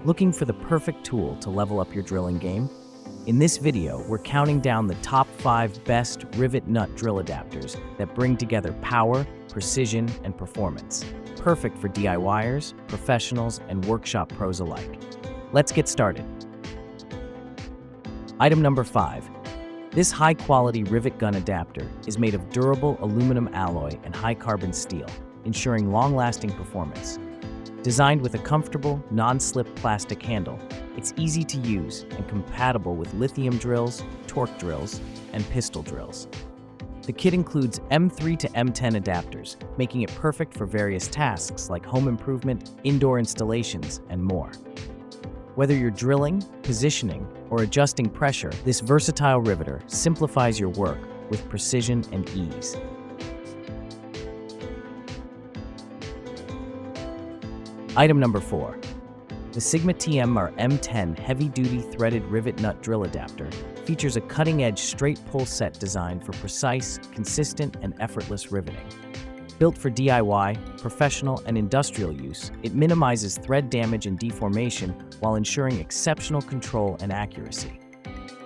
Looking for the perfect tool to level up your drilling game? In this video, we're counting down the top 5 best rivet nut drill adapters that bring together power, precision, and performance. Perfect for DIYers, professionals, and workshop pros alike. Let's get started. Item number 5. This high-quality rivet gun adapter is made of durable aluminum alloy and high-carbon steel, ensuring long-lasting performance. Designed with a comfortable, non-slip plastic handle, it's easy to use and compatible with lithium drills, torque drills, and pistol drills. The kit includes M3 to M10 adapters, making it perfect for various tasks like home improvement, indoor installations, and more. Whether you're drilling, positioning, or adjusting pressure, this versatile riveter simplifies your work with precision and ease. Item number 4. The Sigma TM or M10 heavy-duty threaded rivet nut drill adapter features a cutting-edge straight pull set designed for precise, consistent, and effortless riveting. Built for DIY, professional, and industrial use, it minimizes thread damage and deformation while ensuring exceptional control and accuracy.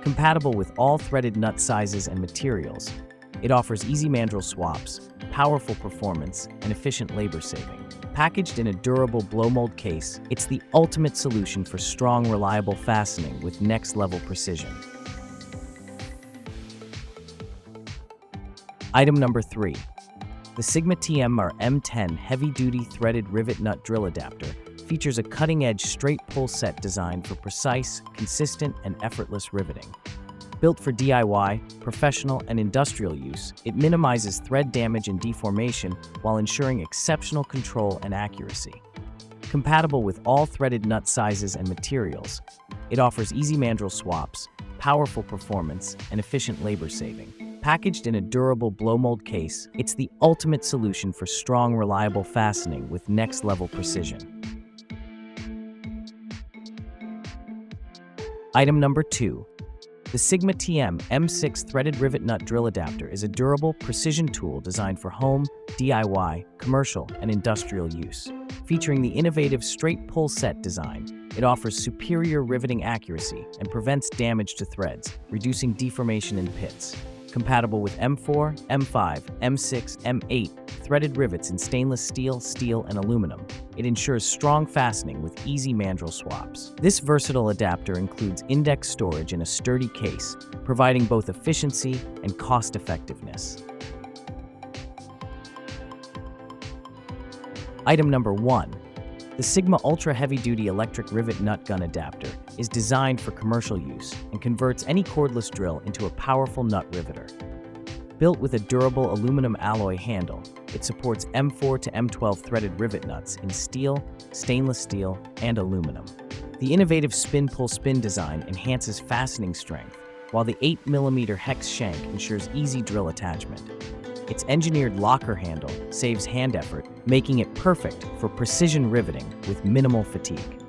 Compatible with all threaded nut sizes and materials, it offers easy mandrel swaps, powerful performance, and efficient labor saving. Packaged in a durable blow mold case, it's the ultimate solution for strong, reliable fastening with next-level precision. Item number 3. The Sigma TM or M10 heavy-duty threaded rivet nut drill adapter features a cutting-edge straight pull set designed for precise, consistent, and effortless riveting. Built for DIY, professional, and industrial use, it minimizes thread damage and deformation while ensuring exceptional control and accuracy. Compatible with all threaded nut sizes and materials, it offers easy mandrel swaps, powerful performance, and efficient labor saving. Packaged in a durable blow mold case, it's the ultimate solution for strong, reliable fastening with next-level precision. Item number 2. The Sigma TM M6 threaded rivet nut drill adapter is a durable, precision tool designed for home, DIY, commercial, and industrial use. Featuring the innovative straight pull set design, it offers superior riveting accuracy and prevents damage to threads, reducing deformation in pits. Compatible with M4, M5, M6, M8 threaded rivets in stainless steel, and aluminum, it ensures strong fastening with easy mandrel swaps. This versatile adapter includes index storage in a sturdy case, providing both efficiency and cost-effectiveness. Item number 1. The Sigma Ultra Heavy-Duty Electric Rivet Nut Gun Adapter is designed for commercial use and converts any cordless drill into a powerful nut riveter. Built with a durable aluminum alloy handle, it supports M4 to M12 threaded rivet nuts in steel, stainless steel, and aluminum. The innovative spin-pull-spin design enhances fastening strength, while the 8mm hex shank ensures easy drill attachment. Its engineered locker handle saves hand effort, making it perfect for precision riveting with minimal fatigue.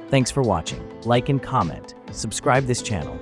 Thanks for watching. Like and comment. Subscribe this channel